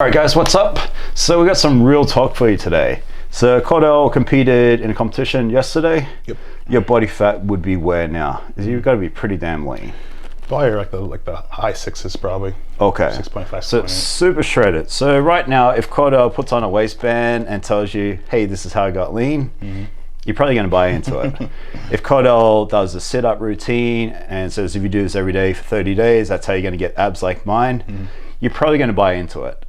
Alright guys, what's up? So we got some real talk for you today. So Cordell competed in a competition yesterday. Yep. Your body fat would be where now? You've got to be pretty damn lean. Probably like the high sixes probably. Okay. 6.5. So super shredded. So right now, if Cordell puts on a waistband and tells you, hey, this is how I got lean, you're probably going to buy into it. If Cordell does a sit-up routine and says if you do this every day for 30 days, that's how you're going to get abs like mine, you're probably going to buy into it.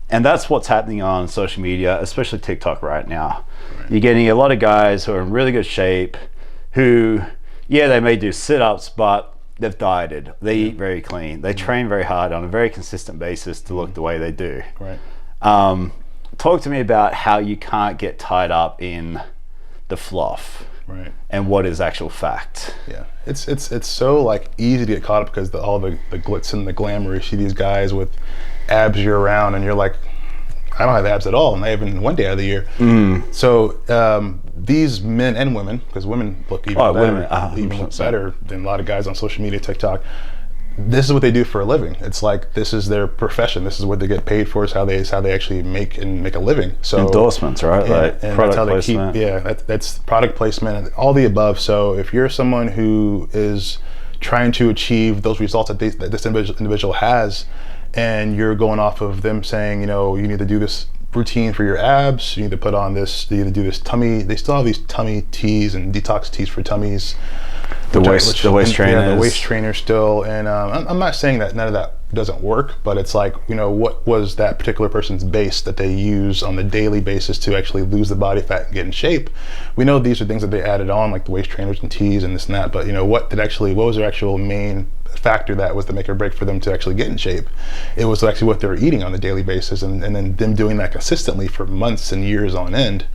And that's what's happening on social media, especially TikTok right now. Right. You're getting a lot of guys who are in really good shape who, yeah, they may do sit-ups, but they've dieted. They eat very clean. They train very hard on a very consistent basis to look the way they do. Right. Talk to me about how you can't get tied up in the fluff. Right. And what is actual fact. Yeah, it's so like easy to get caught up because all the glitz and the glamour. You see these guys with abs year round, and you're like, I don't have abs at all, not even one day out of the year. So these men and women, because women look even better than a lot of guys on social media, TikTok. This is what they do for a living. It's like this is their profession. This is what they get paid for. It's how they actually make a living. So endorsements, right? Yeah, like and product that's how placement. they keep. That's product placement and all the above. So if you're someone who is trying to achieve those results that this individual has, and you're going off of them saying, you know, you need to do this routine for your abs, you need to put on this, you need to do this tummy. They still have these tummy teas and detox teas for tummies. The waist trainers. Yeah, the waist trainer still. And I'm not saying that none of that doesn't work, but it's like, you know, what was that particular person's base that they use on the daily basis to actually lose the body fat and get in shape? We know these are things that they added on, like the waist trainers and teas and this and that, but you know, what was their actual main factor that was the make or break for them to actually get in shape? It was actually what they were eating on a daily basis, and then them doing that consistently for months and years on end.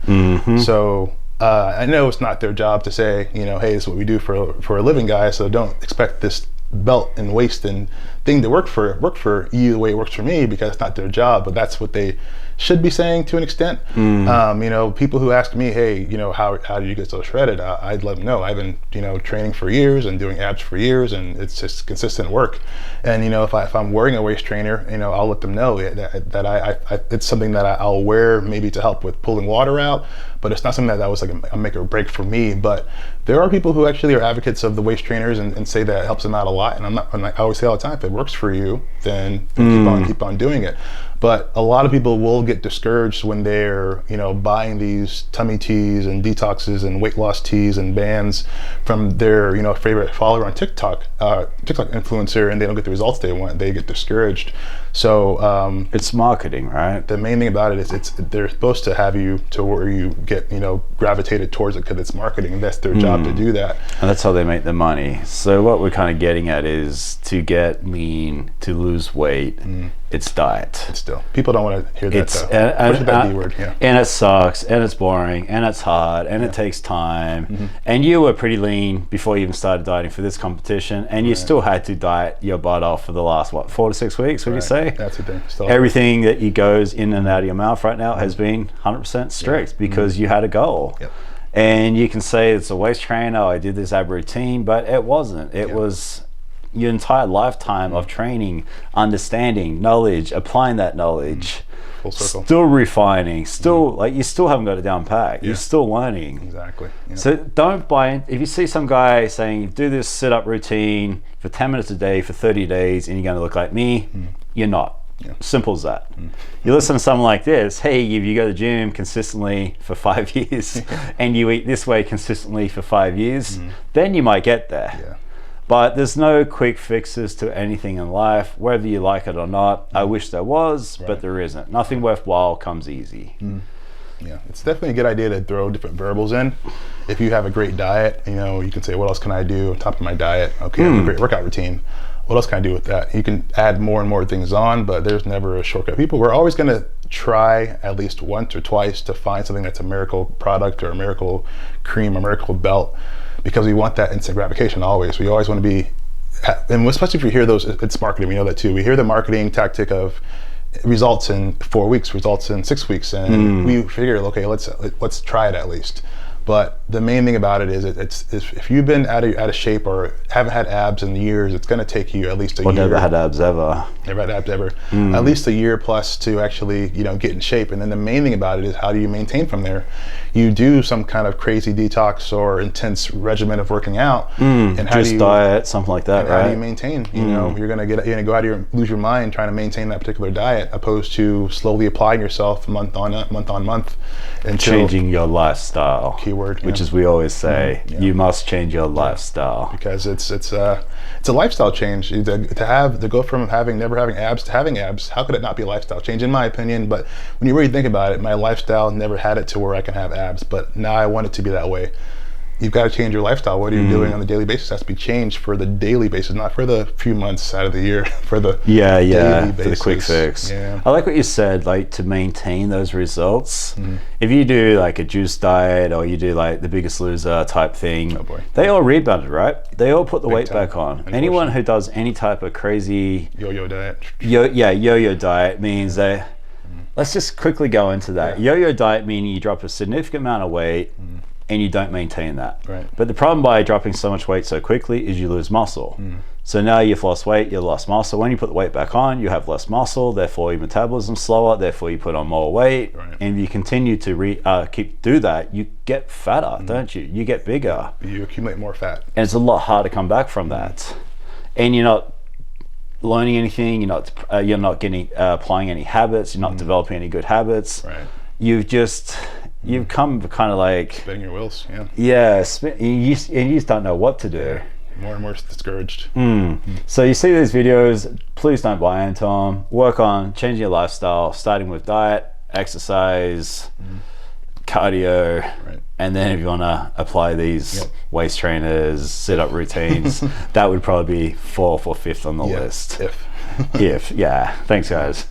So I know it's not their job to say, you know, hey, this is what we do for a living, guys, so don't expect this belt and waist and thing to work for you the way it works for me, because it's not their job, but that's what they should be saying to an extent. You know, people who ask me, hey, you know, how do you get so shredded? I'd let them know I've been, you know, training for years and doing abs for years, and it's just consistent work. And you know, if I'm wearing a waist trainer, you know, I'll let them know that I it's something that I'll wear maybe to help with pulling water out, but it's not something that was like a make or break for me. But there are people who actually are advocates of the waist trainers and say that it helps them out a lot. And I always say all the time, if it works for you, then keep on doing it. But a lot of people will get discouraged when they're, you know, buying these tummy teas and detoxes and weight loss teas and bands from their, you know, favorite follower on TikTok influencer, and they don't get the results they want. They get discouraged. So it's marketing, right? The main thing about it is they're supposed to have you to where you get, you know, gravitated towards it because it's marketing, and that's their job to do that. And that's how they make the money. So what we're kind of getting at is to get lean, to lose weight. It's diet. It's still, people don't want to hear that though. That D word, yeah. And it sucks, and it's boring, and it's hard, and it takes time. And you were pretty lean before you even started dieting for this competition, and you still had to diet your butt off for the last, 4 to 6 weeks, would you say? That's the thing. Still everything that goes in and out of your mouth right now has been 100% strict because you had a goal. And you can say it's a waist trainer, I did this ab routine, but it wasn't. It was your entire lifetime of training, understanding, knowledge, applying that knowledge, full circle, still refining, still like you still haven't got it down pat. You're still learning. Exactly. So don't buy in. If you see some guy saying do this sit-up routine for 10 minutes a day for 30 days and you're going to look like me, you're not. Simple as that. You listen to someone like this, hey, if you go to the gym consistently for 5 years and you eat this way consistently for 5 years, then you might get there. But there's no quick fixes to anything in life, whether you like it or not. I wish there was, but there isn't. Nothing worthwhile comes easy. Yeah, it's definitely a good idea to throw different variables in. If you have a great diet, you know, you can say, what else can I do on top of my diet? Okay, I have a great workout routine. What else can I do with that? You can add more and more things on, but there's never a shortcut. We're always going to try at least once or twice to find something that's a miracle product or a miracle cream or miracle belt, because we want that instant gratification always. We always want to be, and especially if you hear those, it's marketing, we know that too. We hear the marketing tactic of results in 4 weeks, results in 6 weeks, and we figure, okay, let's try it at least. But the main thing about it is it's if you've been out of shape or haven't had abs in years, it's going to take you at least a year. Never had abs ever. Never had abs ever. At least a year plus to actually, get in shape. And then the main thing about it is how do you maintain from there? You do some kind of crazy detox or intense regimen of working out, and how do you diet, something like that, right? How do you maintain? You're going to go out here and lose your mind trying to maintain that particular diet, opposed to slowly applying yourself month on month, until changing your lifestyle. Keyword, which is we always say, you must change your lifestyle, because it's a lifestyle change. To go from never having abs to having abs, how could it not be a lifestyle change, in my opinion? But when you really think about it, my lifestyle never had it to where I can have abs, but now I want it to be that way. You've got to change your lifestyle. What are you doing on a daily basis has to be changed for the daily basis, not for the few months out of the year, for the daily basis. For the quick fix. Yeah. I like what you said, like to maintain those results. If you do like a juice diet or you do like the Biggest Loser type thing, they all rebounded, right? They all put the weight back on. Anyone who does any type of crazy yo-yo diet, yo-yo diet means they. Let's just quickly go into that. Yo-yo diet meaning you drop a significant amount of weight and you don't maintain that. Right. But the problem by dropping so much weight so quickly is you lose muscle. So now you've lost weight, you've lost muscle. When you put the weight back on, you have less muscle, therefore your metabolism's slower, therefore you put on more weight. Right. And if you continue to do that, you get fatter, don't you? You get bigger. You accumulate more fat. And it's a lot harder to come back from that. And you're not learning anything, you're not getting applying any habits, you're not developing any good habits. Right. You've come kind of like spinning your wheels. You just don't know what to do. More and more discouraged. So you see these videos, please don't buy into them. Work on changing your lifestyle, starting with diet, exercise, cardio, and then if you want to apply these waist trainers, sit-up routines, that would probably be 4th or 5th on the list. If. Yeah. Thanks, guys.